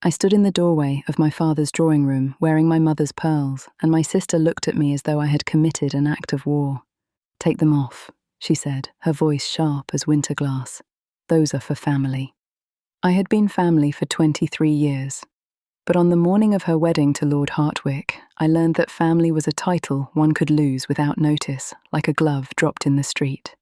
I stood in the doorway of my father's drawing room wearing my mother's pearls, and my sister looked at me as though I had committed an act of war. "Take them off," she said, her voice sharp as winter glass. "Those are for family." I had been family for 23 years, but on the morning of her wedding to Lord Hartwick, I learned that family was a title one could lose without notice, like a glove dropped in the street.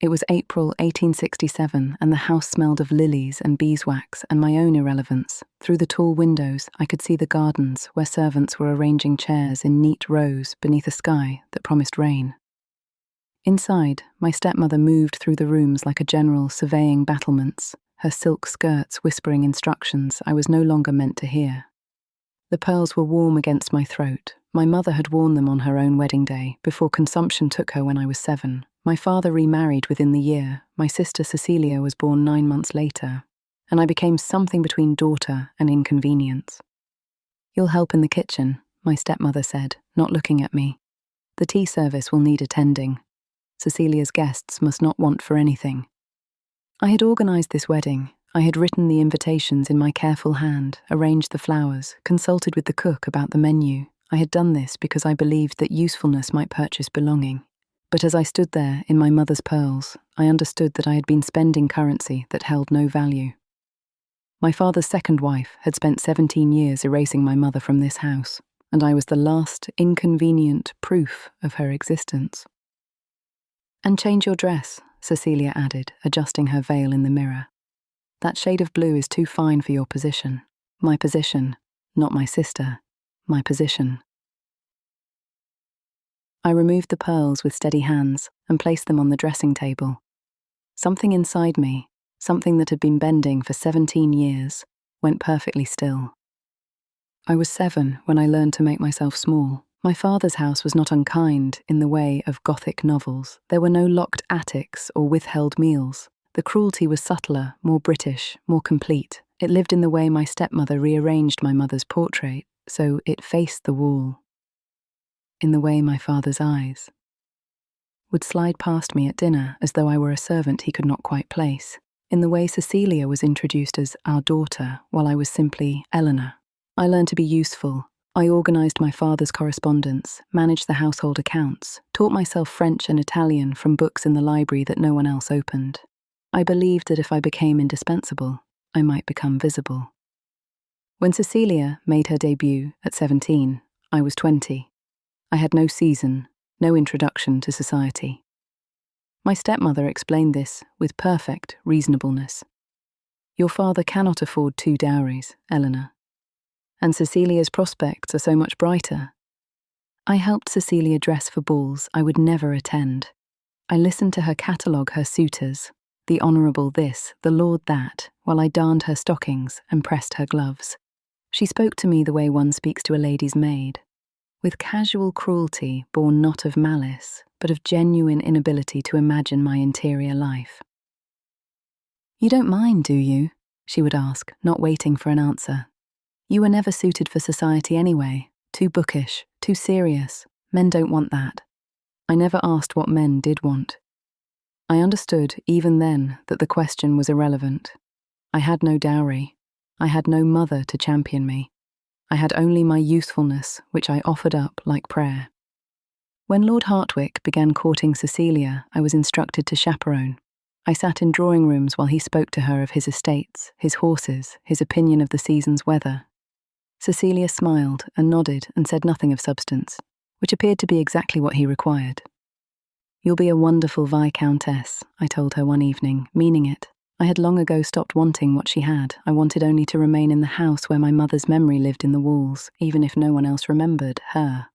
It was April 1867, and the house smelled of lilies and beeswax and my own irrelevance. Through the tall windows, I could see the gardens where servants were arranging chairs in neat rows beneath a sky that promised rain. Inside, my stepmother moved through the rooms like a general surveying battlements, her silk skirts whispering instructions I was no longer meant to hear. The pearls were warm against my throat. My mother had worn them on her own wedding day, before consumption took her when I was 7. My father remarried within the year. My sister Cecilia was born 9 months later, and I became something between daughter and inconvenience. "You'll help in the kitchen," my stepmother said, not looking at me. "The tea service will need attending. Cecilia's guests must not want for anything." I had organised this wedding. I had written the invitations in my careful hand, arranged the flowers, consulted with the cook about the menu. I had done this because I believed that usefulness might purchase belonging. But as I stood there in my mother's pearls, I understood that I had been spending currency that held no value. My father's second wife had spent 17 years erasing my mother from this house, and I was the last inconvenient proof of her existence. "And change your dress," Cecilia added, adjusting her veil in the mirror. "That shade of blue is too fine for your position." My position, not my sister, my position. I removed the pearls with steady hands and placed them on the dressing table. Something inside me, something that had been bending for 17 years, went perfectly still. I was 7 when I learned to make myself small. My father's house was not unkind in the way of Gothic novels. There were no locked attics or withheld meals. The cruelty was subtler, more British, more complete. It lived in the way my stepmother rearranged my mother's portrait, so it faced the wall. In the way my father's eyes would slide past me at dinner as though I were a servant he could not quite place. In the way Cecilia was introduced as our daughter while I was simply Eleanor. I learned to be useful. I organised my father's correspondence, managed the household accounts, taught myself French and Italian from books in the library that no one else opened. I believed that if I became indispensable, I might become visible. When Cecilia made her debut at 17, I was 20. I had no season, no introduction to society. My stepmother explained this with perfect reasonableness. "Your father cannot afford 2 dowries, Eleanor. And Cecilia's prospects are so much brighter." I helped Cecilia dress for balls I would never attend. I listened to her catalogue her suitors, the honourable this, the lord that, while I darned her stockings and pressed her gloves. She spoke to me the way one speaks to a lady's maid, with casual cruelty born not of malice, but of genuine inability to imagine my interior life. "You don't mind, do you?" she would ask, not waiting for an answer. "You were never suited for society anyway. Too bookish, too serious. Men don't want that." I never asked what men did want. I understood, even then, that the question was irrelevant. I had no dowry. I had no mother to champion me. I had only my usefulness, which I offered up like prayer. When Lord Hartwick began courting Cecilia, I was instructed to chaperone. I sat in drawing rooms while he spoke to her of his estates, his horses, his opinion of the season's weather. Cecilia smiled and nodded and said nothing of substance, which appeared to be exactly what he required. "You'll be a wonderful Viscountess," I told her one evening, meaning it. I had long ago stopped wanting what she had. I wanted only to remain in the house where my mother's memory lived in the walls, even if no one else remembered her.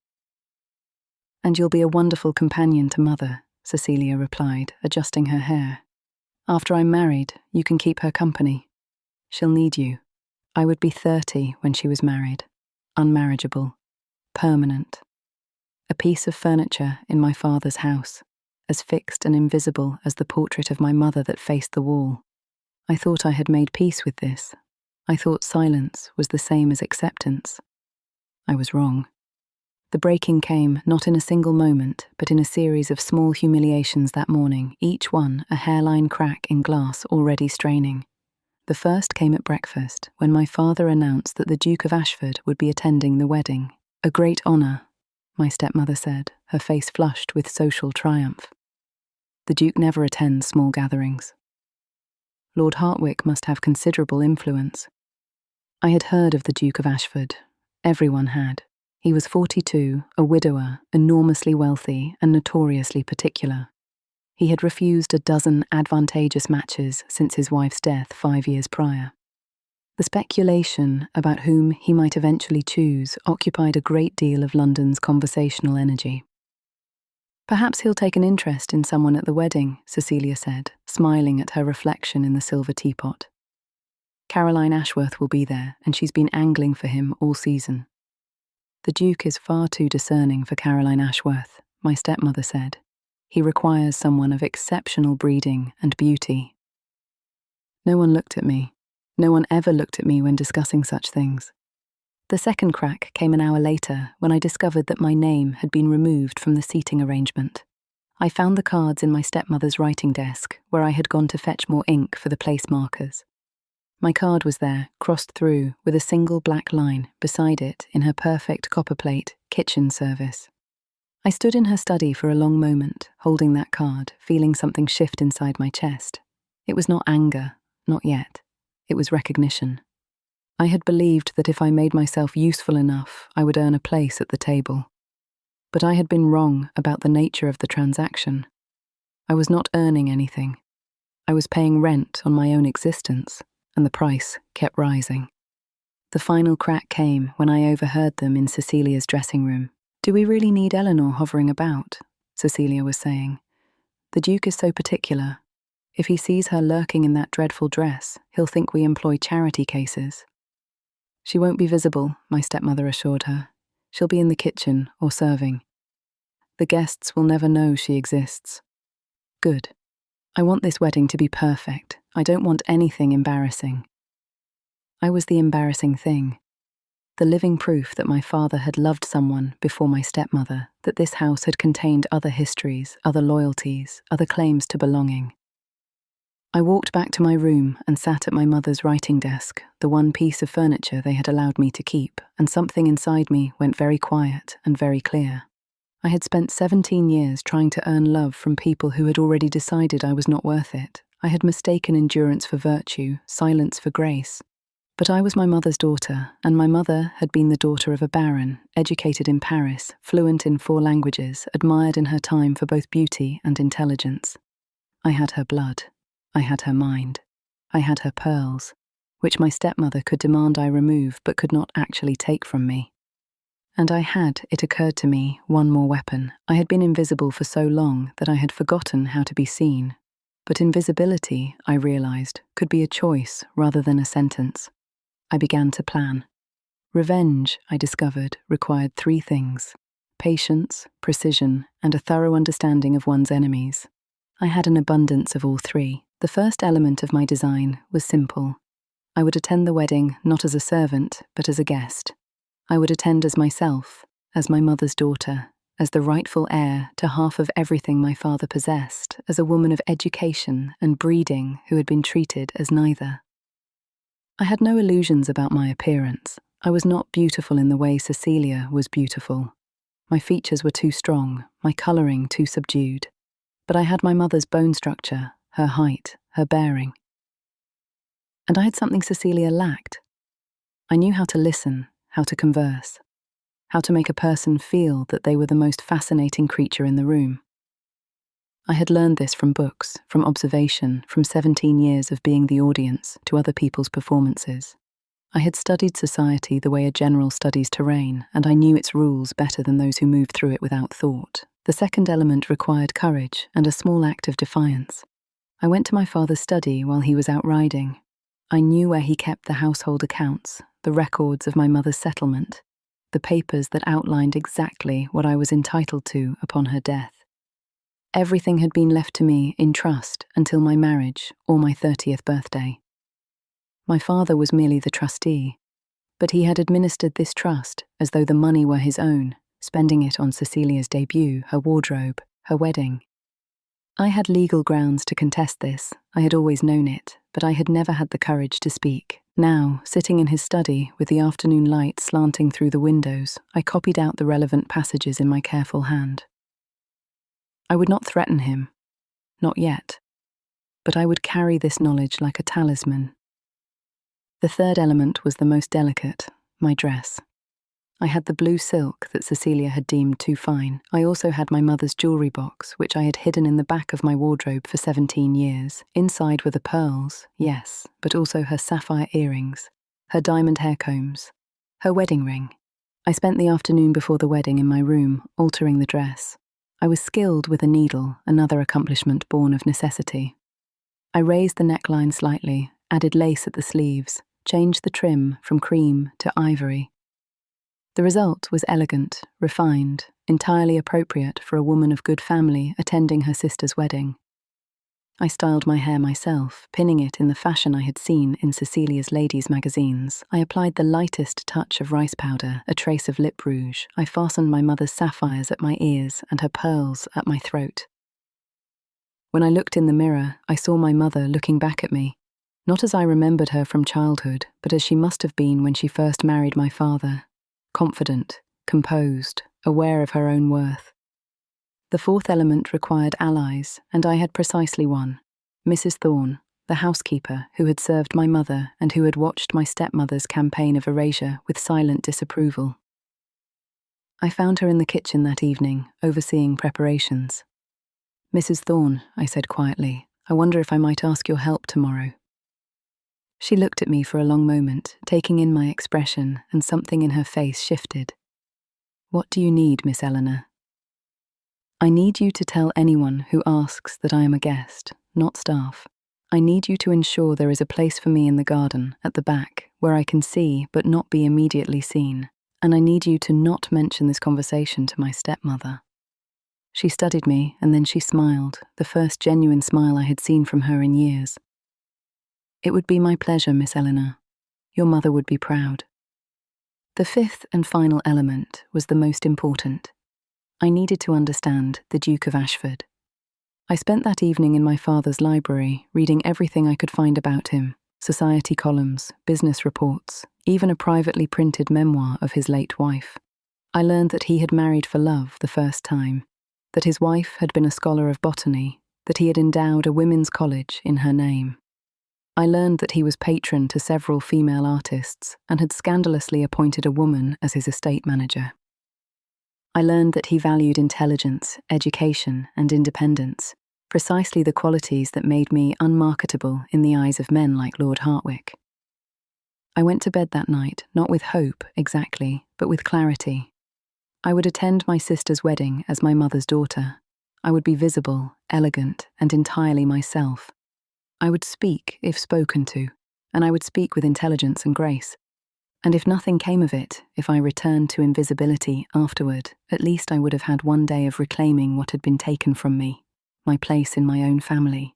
"And you'll be a wonderful companion to Mother," Cecilia replied, adjusting her hair. "After I'm married, you can keep her company. She'll need you." I would be 30 when she was married, unmarriageable, permanent. A piece of furniture in my father's house, as fixed and invisible as the portrait of my mother that faced the wall. I thought I had made peace with this. I thought silence was the same as acceptance. I was wrong. The breaking came not in a single moment, but in a series of small humiliations that morning, each one a hairline crack in glass already straining. The first came at breakfast, when my father announced that the Duke of Ashford would be attending the wedding. "A great honour," my stepmother said, her face flushed with social triumph. "The Duke never attends small gatherings." Lord Hartwick must have considerable influence. I had heard of the Duke of Ashford. Everyone had. He was 42, a widower, enormously wealthy and notoriously particular. He had refused a dozen advantageous matches since his wife's death 5 years prior. The speculation about whom he might eventually choose occupied a great deal of London's conversational energy. "Perhaps he'll take an interest in someone at the wedding," Cecilia said, smiling at her reflection in the silver teapot. "Caroline Ashworth will be there, and she's been angling for him all season." "The Duke is far too discerning for Caroline Ashworth," my stepmother said. "He requires someone of exceptional breeding and beauty." No one looked at me. No one ever looked at me when discussing such things. The second crack came an hour later, when I discovered that my name had been removed from the seating arrangement. I found the cards in my stepmother's writing desk, where I had gone to fetch more ink for the place markers. My card was there, crossed through, with a single black line beside it in her perfect copperplate kitchen service. I stood in her study for a long moment, holding that card, feeling something shift inside my chest. It was not anger, not yet. It was recognition. I had believed that if I made myself useful enough, I would earn a place at the table. But I had been wrong about the nature of the transaction. I was not earning anything. I was paying rent on my own existence, and the price kept rising. The final crack came when I overheard them in Cecilia's dressing room. "Do we really need Eleanor hovering about?" Cecilia was saying. "The Duke is so particular. If he sees her lurking in that dreadful dress, he'll think we employ charity cases." "She won't be visible," my stepmother assured her. "She'll be in the kitchen or serving. The guests will never know she exists." "Good. I want this wedding to be perfect. I don't want anything embarrassing." I was the embarrassing thing. The living proof that my father had loved someone before my stepmother, that this house had contained other histories, other loyalties, other claims to belonging. I walked back to my room and sat at my mother's writing desk, the one piece of furniture they had allowed me to keep, and something inside me went very quiet and very clear. I had spent 17 years trying to earn love from people who had already decided I was not worth it. I had mistaken endurance for virtue, silence for grace. But I was my mother's daughter, and my mother had been the daughter of a baron, educated in Paris, fluent in 4 languages, admired in her time for both beauty and intelligence. I had her blood. I had her mind. I had her pearls, which my stepmother could demand I remove but could not actually take from me. And I had, it occurred to me, one more weapon. I had been invisible for so long that I had forgotten how to be seen. But invisibility, I realized, could be a choice rather than a sentence. I began to plan. Revenge, I discovered, required 3 things: patience, precision, and a thorough understanding of one's enemies. I had an abundance of all 3. The first element of my design was simple. I would attend the wedding not as a servant, but as a guest. I would attend as myself, as my mother's daughter, as the rightful heir to half of everything my father possessed, as a woman of education and breeding who had been treated as neither. I had no illusions about my appearance. I was not beautiful in the way Cecilia was beautiful. My features were too strong, my colouring too subdued. But I had my mother's bone structure, her height, her bearing. And I had something Cecilia lacked. I knew how to listen, how to converse, how to make a person feel that they were the most fascinating creature in the room. I had learned this from books, from observation, from 17 years of being the audience to other people's performances. I had studied society the way a general studies terrain, and I knew its rules better than those who moved through it without thought. The second element required courage and a small act of defiance. I went to my father's study while he was out riding. I knew where he kept the household accounts, the records of my mother's settlement, the papers that outlined exactly what I was entitled to upon her death. Everything had been left to me in trust until my marriage or my 30th birthday. My father was merely the trustee, but he had administered this trust as though the money were his own, spending it on Cecilia's debut, her wardrobe, her wedding. I had legal grounds to contest this. I had always known it, but I had never had the courage to speak. Now, sitting in his study with the afternoon light slanting through the windows, I copied out the relevant passages in my careful hand. I would not threaten him, not yet, but I would carry this knowledge like a talisman. The third element was the most delicate, my dress. I had the blue silk that Cecilia had deemed too fine. I also had my mother's jewellery box, which I had hidden in the back of my wardrobe for 17 years. Inside were the pearls, yes, but also her sapphire earrings, her diamond hair combs, her wedding ring. I spent the afternoon before the wedding in my room, altering the dress. I was skilled with a needle, another accomplishment born of necessity. I raised the neckline slightly, added lace at the sleeves, changed the trim from cream to ivory. The result was elegant, refined, entirely appropriate for a woman of good family attending her sister's wedding. I styled my hair myself, pinning it in the fashion I had seen in Cecilia's ladies' magazines. I applied the lightest touch of rice powder, a trace of lip rouge. I fastened my mother's sapphires at my ears and her pearls at my throat. When I looked in the mirror, I saw my mother looking back at me, not as I remembered her from childhood, but as she must have been when she first married my father. Confident, composed, aware of her own worth. The fourth element required allies, and I had precisely one. Mrs. Thorne, the housekeeper who had served my mother and who had watched my stepmother's campaign of erasure with silent disapproval. I found her in the kitchen that evening, overseeing preparations. "Mrs. Thorne," I said quietly, "I wonder if I might ask your help tomorrow." She looked at me for a long moment, taking in my expression, and something in her face shifted. "What do you need, Miss Eleanor?" "I need you to tell anyone who asks that I am a guest, not staff. I need you to ensure there is a place for me in the garden, at the back, where I can see but not be immediately seen. And I need you to not mention this conversation to my stepmother." She studied me, and then she smiled, the first genuine smile I had seen from her in years. "It would be my pleasure, Miss Eleanor. Your mother would be proud." The fifth and final element was the most important. I needed to understand the Duke of Ashford. I spent that evening in my father's library, reading everything I could find about him: society columns, business reports, even a privately printed memoir of his late wife. I learned that he had married for love the first time, that his wife had been a scholar of botany, that he had endowed a women's college in her name. I learned that he was patron to several female artists and had scandalously appointed a woman as his estate manager. I learned that he valued intelligence, education, and independence, precisely the qualities that made me unmarketable in the eyes of men like Lord Hartwick. I went to bed that night, not with hope, exactly, but with clarity. I would attend my sister's wedding as my mother's daughter. I would be visible, elegant, and entirely myself. I would speak if spoken to, and I would speak with intelligence and grace. And if nothing came of it, if I returned to invisibility afterward, at least I would have had one day of reclaiming what had been taken from me, my place in my own family.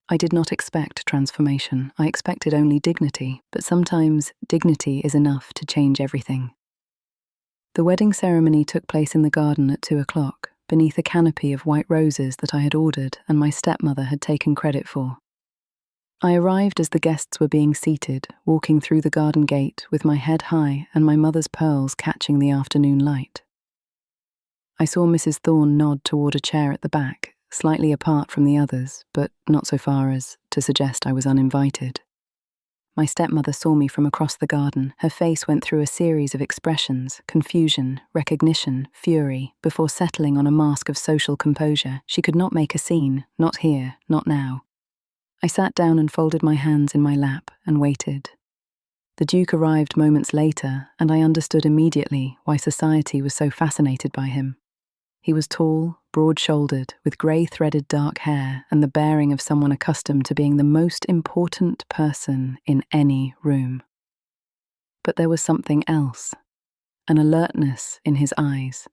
I did not expect transformation. I expected only dignity, but sometimes dignity is enough to change everything. The wedding ceremony took place in the garden at 2:00, beneath a canopy of white roses that I had ordered and my stepmother had taken credit for. I arrived as the guests were being seated, walking through the garden gate with my head high and my mother's pearls catching the afternoon light. I saw Mrs. Thorne nod toward a chair at the back, slightly apart from the others, but not so far as to suggest I was uninvited. My stepmother saw me from across the garden. Her face went through a series of expressions: confusion, recognition, fury, before settling on a mask of social composure. She could not make a scene, not here, not now. I sat down and folded my hands in my lap and waited. The Duke arrived moments later, and I understood immediately why society was so fascinated by him. He was tall, broad-shouldered, with grey-threaded dark hair and the bearing of someone accustomed to being the most important person in any room. But there was something else, an alertness in his eyes,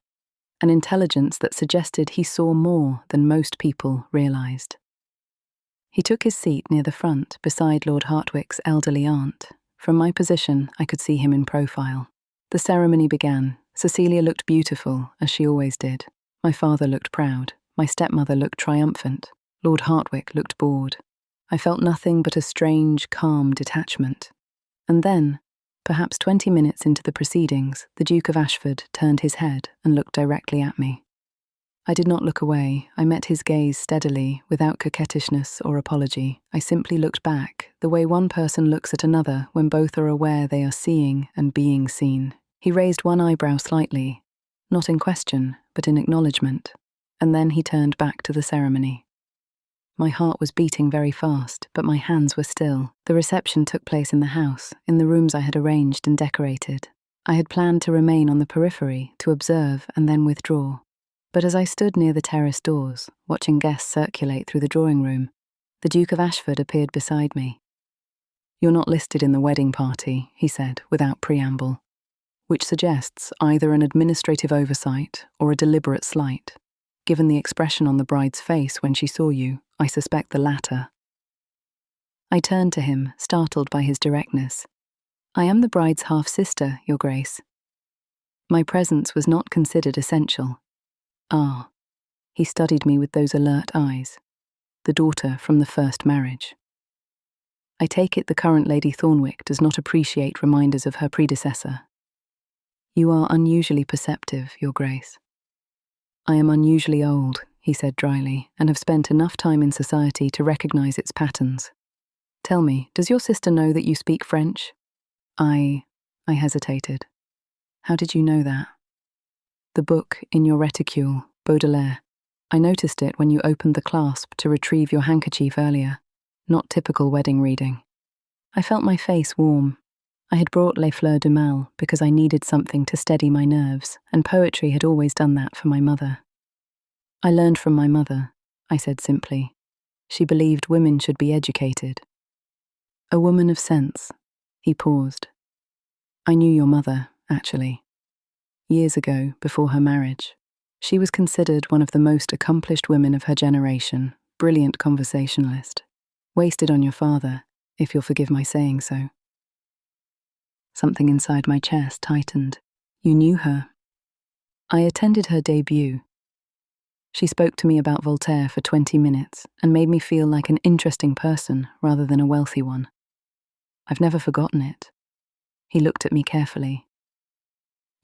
an intelligence that suggested he saw more than most people realised. He took his seat near the front, beside Lord Hartwick's elderly aunt. From my position, I could see him in profile. The ceremony began. Cecilia looked beautiful, as she always did. My father looked proud. My stepmother looked triumphant. Lord Hartwick looked bored. I felt nothing but a strange, calm detachment. And then, perhaps 20 minutes into the proceedings, the Duke of Ashford turned his head and looked directly at me. I did not look away. I met his gaze steadily, without coquettishness or apology. I simply looked back, the way one person looks at another when both are aware they are seeing and being seen. He raised one eyebrow slightly, not in question, but in acknowledgement, and then he turned back to the ceremony. My heart was beating very fast, but my hands were still. The reception took place in the house, in the rooms I had arranged and decorated. I had planned to remain on the periphery, to observe and then withdraw. But as I stood near the terrace doors, watching guests circulate through the drawing room, the Duke of Ashford appeared beside me. "You're not listed in the wedding party," he said, without preamble, which suggests either an administrative oversight or a deliberate slight. Given the expression on the bride's face when she saw you, I suspect the latter. I turned to him, startled by his directness. "I am the bride's half-sister, Your Grace." My presence was not considered essential. Ah, he studied me with those alert eyes. The daughter from the first marriage. I take it the current Lady Thornwick does not appreciate reminders of her predecessor. "You are unusually perceptive, Your Grace." "I am unusually old," he said dryly, "and have spent enough time in society to recognize its patterns. Tell me, does your sister know that you speak French?" I hesitated. "How did you know that?" "The book in your reticule, Baudelaire. I noticed it when you opened the clasp to retrieve your handkerchief earlier. Not typical wedding reading." I felt my face warm. I had brought Les Fleurs du Mal because I needed something to steady my nerves, and poetry had always done that for my mother. "I learned from my mother," I said simply. "She believed women should be educated." "A woman of sense." He paused. "I knew your mother, actually. Years ago, before her marriage. She was considered one of the most accomplished women of her generation, brilliant conversationalist. Wasted on your father, if you'll forgive my saying so." Something inside my chest tightened. "You knew her." "I attended her debut. She spoke to me about Voltaire for 20 minutes and made me feel like an interesting person rather than a wealthy one. I've never forgotten it." He looked at me carefully.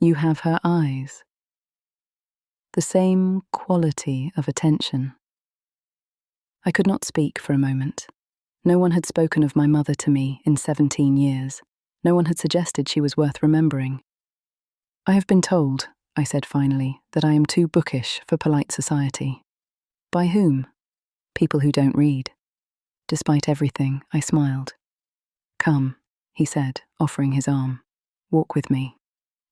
"You have her eyes. The same quality of attention." I could not speak for a moment. No one had spoken of my mother to me in 17 years. No one had suggested she was worth remembering. "I have been told," I said finally, "that I am too bookish for polite society." "By whom?" "People who don't read." Despite everything, I smiled. "Come," he said, offering his arm. "Walk with me.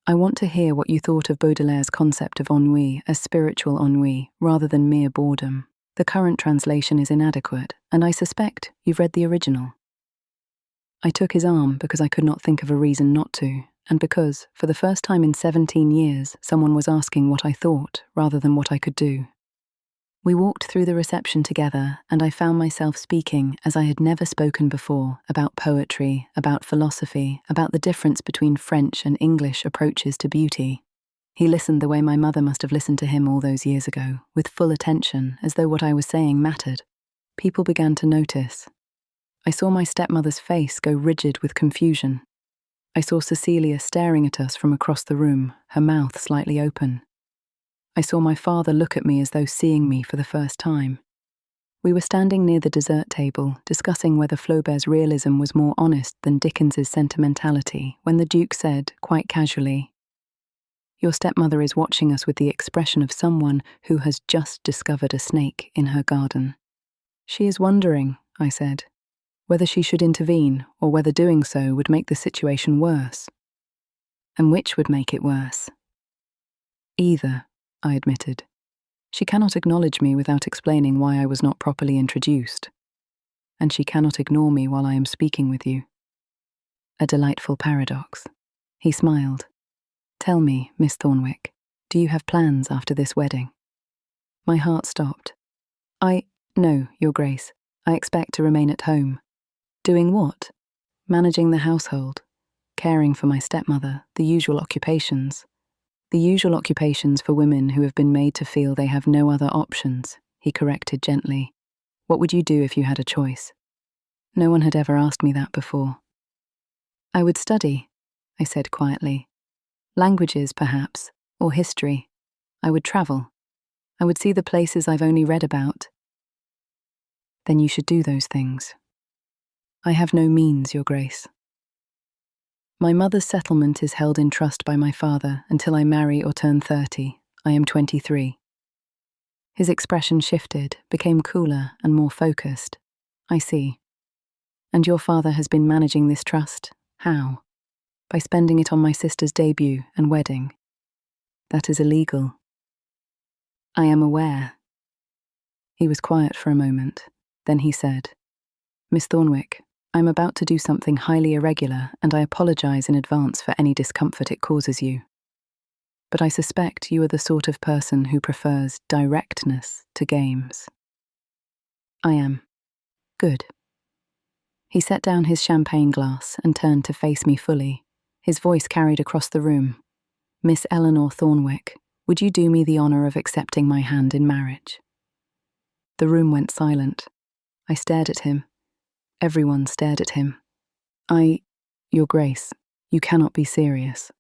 I want to hear what you thought of Baudelaire's concept of ennui as spiritual ennui rather than mere boredom. The current translation is inadequate, and I suspect you've read the original." I took his arm because I could not think of a reason not to, and because, for the first time in 17 years, someone was asking what I thought rather than what I could do. We walked through the reception together, and I found myself speaking as I had never spoken before, about poetry, about philosophy, about the difference between French and English approaches to beauty. He listened the way my mother must have listened to him all those years ago, with full attention, as though what I was saying mattered. People began to notice. I saw my stepmother's face go rigid with confusion. I saw Cecilia staring at us from across the room, her mouth slightly open. I saw my father look at me as though seeing me for the first time. We were standing near the dessert table, discussing whether Flaubert's realism was more honest than Dickens's sentimentality, when the Duke said, quite casually, "Your stepmother is watching us with the expression of someone who has just discovered a snake in her garden." "She is wondering," I said, "whether she should intervene or whether doing so would make the situation worse." "And which would make it worse?" "Either," I admitted. "She cannot acknowledge me without explaining why I was not properly introduced. And she cannot ignore me while I am speaking with you." A delightful paradox. He smiled. "Tell me, Miss Thornwick, do you have plans after this wedding?" My heart stopped. No, Your Grace. I expect to remain at home." "Doing what?" "Managing the household, caring for my stepmother, the usual occupations." The usual occupations for women who have been made to feel they have no other options, he corrected gently. What would you do if you had a choice? No one had ever asked me that before. I would study, I said quietly. Languages, perhaps, or history. I would travel. I would see the places I've only read about. Then you should do those things. I have no means, Your Grace. My mother's settlement is held in trust by my father until I marry or turn 30. I am 23. His expression shifted, became cooler and more focused. I see. And your father has been managing this trust? How? By spending it on my sister's debut and wedding. That is illegal. I am aware. He was quiet for a moment. Then he said, Miss Thornwick, I'm about to do something highly irregular, and I apologize in advance for any discomfort it causes you. But I suspect you are the sort of person who prefers directness to games. I am. Good. He set down his champagne glass and turned to face me fully. His voice carried across the room. Miss Eleanor Thornwick, would you do me the honor of accepting my hand in marriage? The room went silent. I stared at him. Everyone stared at him. Your Grace, you cannot be serious.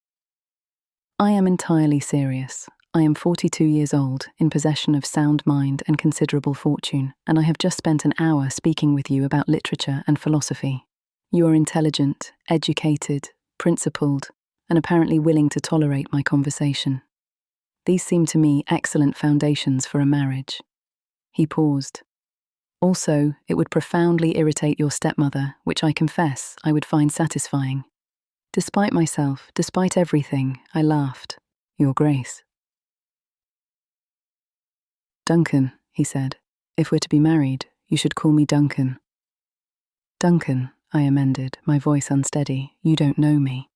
I am entirely serious. I am 42 years old, in possession of sound mind and considerable fortune, and I have just spent an hour speaking with you about literature and philosophy. You are intelligent, educated, principled, and apparently willing to tolerate my conversation. These seem to me excellent foundations for a marriage. He paused. Also, it would profoundly irritate your stepmother, which I confess I would find satisfying. Despite myself, despite everything, I laughed. Your Grace. Duncan, he said, if we're to be married, you should call me Duncan. Duncan, I amended, my voice unsteady, you don't know me.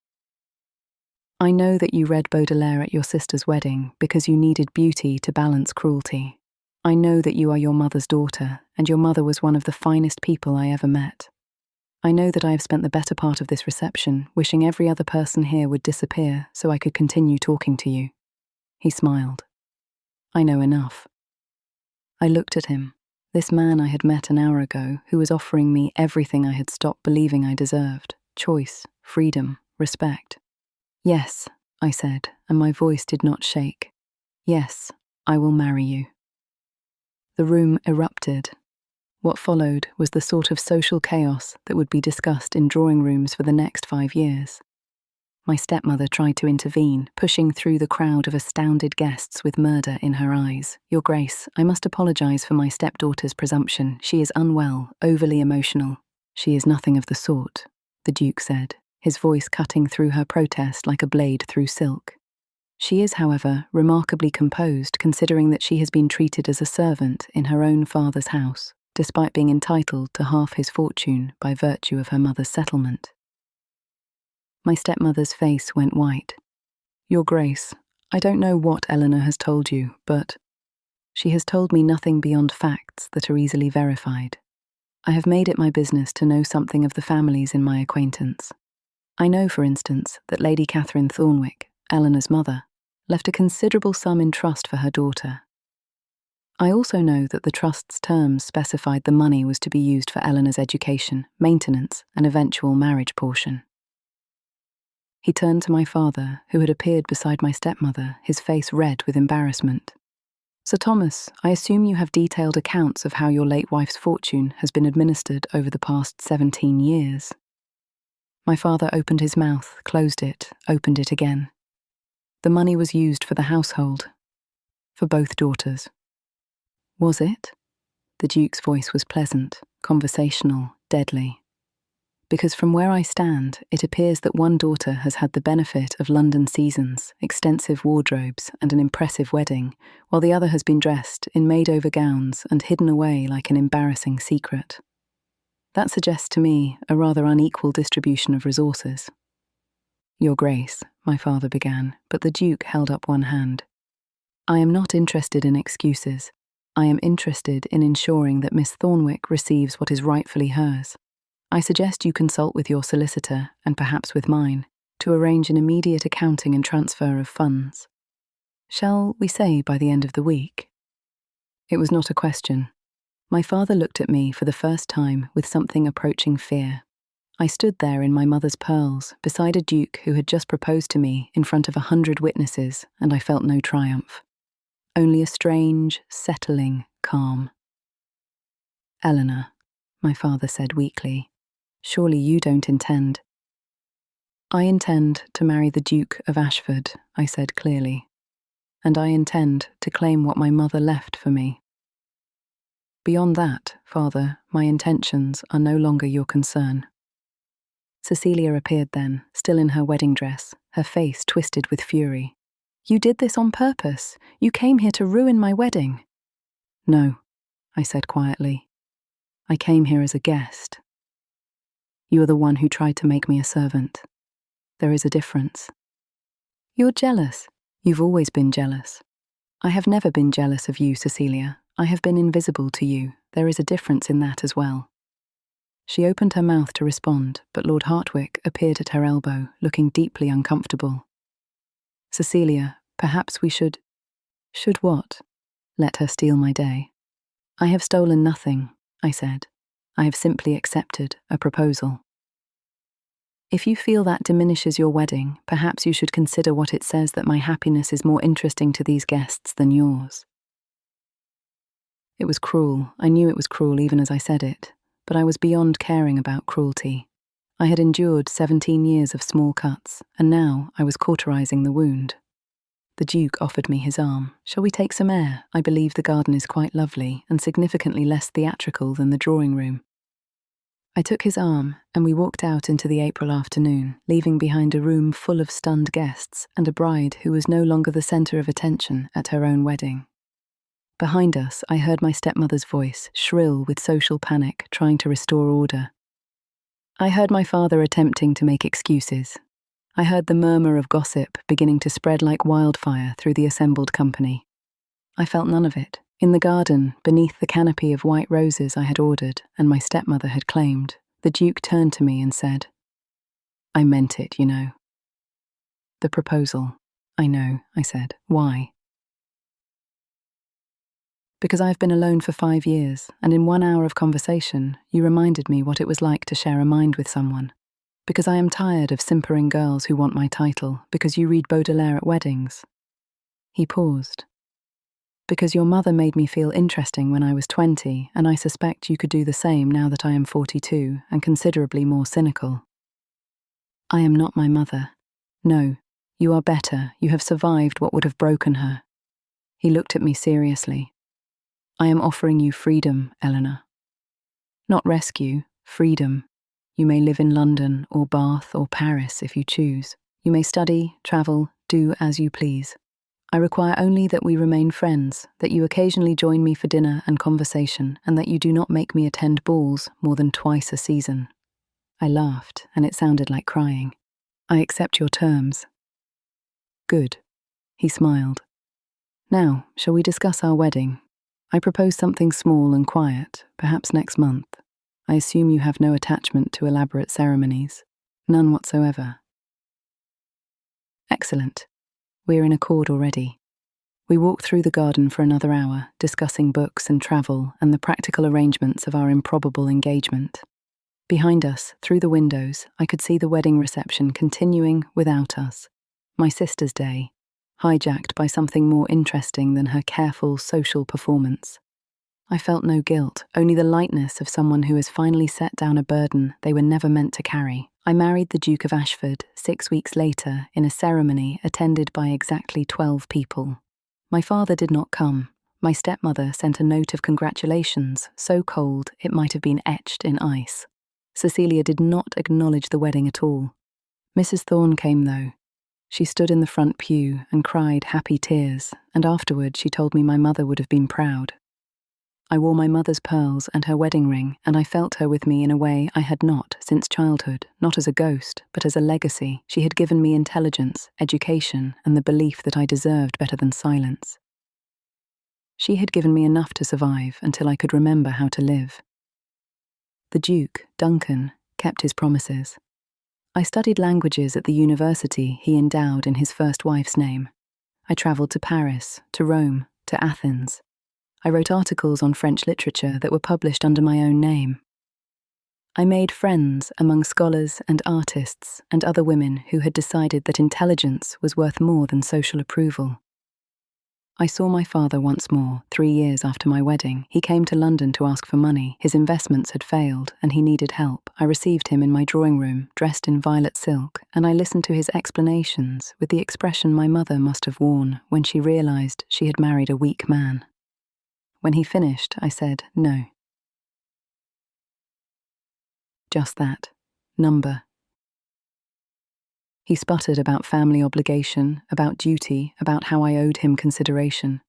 I know that you read Baudelaire at your sister's wedding because you needed beauty to balance cruelty. I know that you are your mother's daughter, and your mother was one of the finest people I ever met. I know that I have spent the better part of this reception wishing every other person here would disappear so I could continue talking to you. He smiled. I know enough. I looked at him, this man I had met an hour ago who was offering me everything I had stopped believing I deserved: choice, freedom, respect. Yes, I said, and my voice did not shake. Yes, I will marry you. The room erupted. What followed was the sort of social chaos that would be discussed in drawing rooms for the next 5 years. My stepmother tried to intervene, pushing through the crowd of astounded guests with murder in her eyes. Your Grace, I must apologize for my stepdaughter's presumption. She is unwell, overly emotional. She is nothing of the sort, the Duke said, his voice cutting through her protest like a blade through silk. She is, however, remarkably composed, considering that she has been treated as a servant in her own father's house, despite being entitled to half his fortune by virtue of her mother's settlement. My stepmother's face went white. Your Grace, I don't know what Eleanor has told you, but she has told me nothing beyond facts that are easily verified. I have made it my business to know something of the families in my acquaintance. I know, for instance, that Lady Catherine Thornwick, Eleanor's mother, left a considerable sum in trust for her daughter. I also know that the trust's terms specified the money was to be used for Eleanor's education, maintenance, and eventual marriage portion. He turned to my father, who had appeared beside my stepmother, his face red with embarrassment. Sir Thomas, I assume you have detailed accounts of how your late wife's fortune has been administered over the past 17 years. My father opened his mouth, closed it, opened it again. The money was used for the household, for both daughters. Was it? The Duke's voice was pleasant, conversational, deadly. Because from where I stand, it appears that one daughter has had the benefit of London seasons, extensive wardrobes, and an impressive wedding, while the other has been dressed in made-over gowns and hidden away like an embarrassing secret. That suggests to me a rather unequal distribution of resources. Your Grace, my father began, but the Duke held up one hand. I am not interested in excuses. I am interested in ensuring that Miss Thornwick receives what is rightfully hers. I suggest you consult with your solicitor, and perhaps with mine, to arrange an immediate accounting and transfer of funds. Shall we say by the end of the week? It was not a question. My father looked at me for the first time with something approaching fear. I stood there in my mother's pearls, beside a duke who had just proposed to me in front of 100 witnesses, and I felt no triumph. Only a strange, settling calm. Eleanor, my father said weakly, surely you don't intend. I intend to marry the Duke of Ashford, I said clearly, and I intend to claim what my mother left for me. Beyond that, father, my intentions are no longer your concern. Cecilia appeared then, still in her wedding dress, her face twisted with fury. You did this on purpose. You came here to ruin my wedding. No, I said quietly. I came here as a guest. You are the one who tried to make me a servant. There is a difference. You're jealous. You've always been jealous. I have never been jealous of you, Cecilia. I have been invisible to you. There is a difference in that as well. She opened her mouth to respond, but Lord Hartwick appeared at her elbow, looking deeply uncomfortable. Cecilia, perhaps we should... Should what? Let her steal my day. I have stolen nothing, I said. I have simply accepted a proposal. If you feel that diminishes your wedding, perhaps you should consider what it says that my happiness is more interesting to these guests than yours. It was cruel. I knew it was cruel even as I said it, but I was beyond caring about cruelty. I had endured 17 years of small cuts, and now I was cauterizing the wound. The Duke offered me his arm. Shall we take some air? I believe the garden is quite lovely and significantly less theatrical than the drawing room. I took his arm, and we walked out into the April afternoon, leaving behind a room full of stunned guests and a bride who was no longer the center of attention at her own wedding. Behind us, I heard my stepmother's voice, shrill with social panic, trying to restore order. I heard my father attempting to make excuses. I heard the murmur of gossip beginning to spread like wildfire through the assembled company. I felt none of it. In the garden, beneath the canopy of white roses I had ordered and my stepmother had claimed, the Duke turned to me and said, I meant it, you know. The proposal. I know, I said. Why? Because I've been alone for 5 years, and in 1 hour of conversation, you reminded me what it was like to share a mind with someone. Because I am tired of simpering girls who want my title, because you read Baudelaire at weddings. He paused. Because your mother made me feel interesting when I was 20, and I suspect you could do the same now that I am 42 and considerably more cynical. I am not my mother. No, you are better. You have survived what would have broken her. He looked at me seriously. I am offering you freedom, Eleanor. Not rescue, freedom. You may live in London or Bath or Paris if you choose. You may study, travel, do as you please. I require only that we remain friends, that you occasionally join me for dinner and conversation, and that you do not make me attend balls more than twice a season. I laughed, and it sounded like crying. I accept your terms. Good. He smiled. Now, shall we discuss our wedding? I propose something small and quiet, perhaps next month. I assume you have no attachment to elaborate ceremonies. None whatsoever. Excellent. We're in accord already. We walked through the garden for another hour, discussing books and travel and the practical arrangements of our improbable engagement. Behind us, through the windows, I could see the wedding reception continuing without us. My sister's day, hijacked by something more interesting than her careful social performance. I felt no guilt, only the lightness of someone who has finally set down a burden they were never meant to carry. I married the Duke of Ashford 6 weeks later in a ceremony attended by exactly 12 people. My father did not come. My stepmother sent a note of congratulations, so cold it might have been etched in ice. Cecilia did not acknowledge the wedding at all. Mrs. Thorne came, though. She stood in the front pew and cried happy tears, and afterward she told me my mother would have been proud. I wore my mother's pearls and her wedding ring, and I felt her with me in a way I had not since childhood, not as a ghost, but as a legacy. She had given me intelligence, education, and the belief that I deserved better than silence. She had given me enough to survive until I could remember how to live. The Duke, Duncan, kept his promises. I studied languages at the university he endowed in his first wife's name. I travelled to Paris, to Rome, to Athens. I wrote articles on French literature that were published under my own name. I made friends among scholars and artists and other women who had decided that intelligence was worth more than social approval. I saw my father once more, 3 years after my wedding. He came to London to ask for money. His investments had failed, and he needed help. I received him in my drawing room, dressed in violet silk, and I listened to his explanations with the expression my mother must have worn when she realised she had married a weak man. When he finished, I said, "No." Just that. Number. He sputtered about family obligation, about duty, about how I owed him consideration.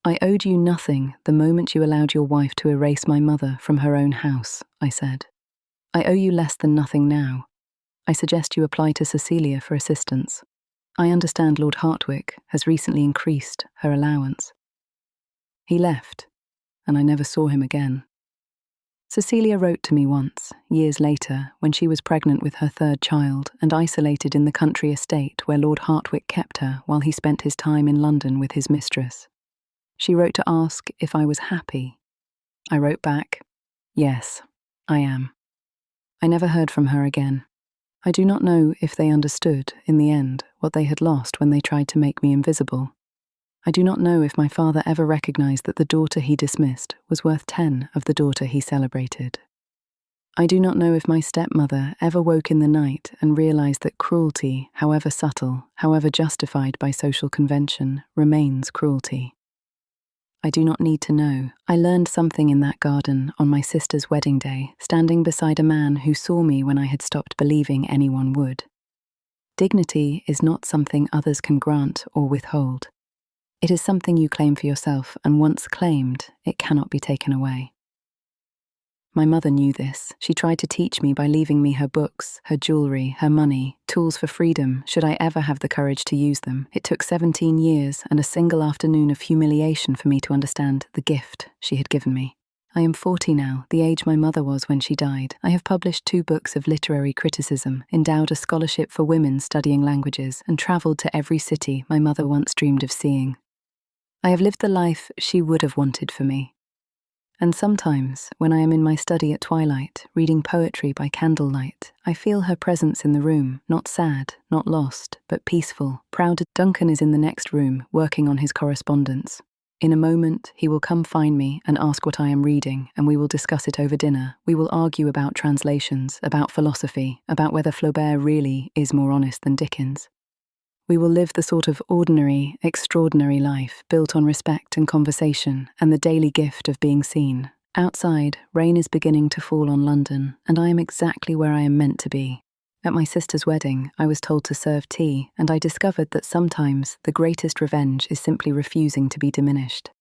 "I owed you nothing the moment you allowed your wife to erase my mother from her own house," I said. "I owe you less than nothing now. I suggest you apply to Cecilia for assistance. I understand Lord Hartwick has recently increased her allowance." He left, and I never saw him again. Cecilia wrote to me once, years later, when she was pregnant with her 3rd child and isolated in the country estate where Lord Hartwick kept her while he spent his time in London with his mistress. She wrote to ask if I was happy. I wrote back, "Yes, I am." I never heard from her again. I do not know if they understood, in the end, what they had lost when they tried to make me invisible. I do not know if my father ever recognized that the daughter he dismissed was worth 10 of the daughter he celebrated. I do not know if my stepmother ever woke in the night and realized that cruelty, however subtle, however justified by social convention, remains cruelty. I do not need to know. I learned something in that garden on my sister's wedding day, standing beside a man who saw me when I had stopped believing anyone would. Dignity is not something others can grant or withhold. It is something you claim for yourself, and once claimed, it cannot be taken away. My mother knew this. She tried to teach me by leaving me her books, her jewellery, her money, tools for freedom, should I ever have the courage to use them. It took 17 years and a single afternoon of humiliation for me to understand the gift she had given me. I am 40 now, the age my mother was when she died. I have published 2 books of literary criticism, endowed a scholarship for women studying languages, and travelled to every city my mother once dreamed of seeing. I have lived the life she would have wanted for me. And sometimes, when I am in my study at twilight, reading poetry by candlelight, I feel her presence in the room, not sad, not lost, but peaceful, proud. Duncan is in the next room, working on his correspondence. In a moment, he will come find me and ask what I am reading, and we will discuss it over dinner. We will argue about translations, about philosophy, about whether Flaubert really is more honest than Dickens. We will live the sort of ordinary, extraordinary life built on respect and conversation and the daily gift of being seen. Outside, rain is beginning to fall on London, and I am exactly where I am meant to be. At my sister's wedding, I was told to serve tea, and I discovered that sometimes the greatest revenge is simply refusing to be diminished.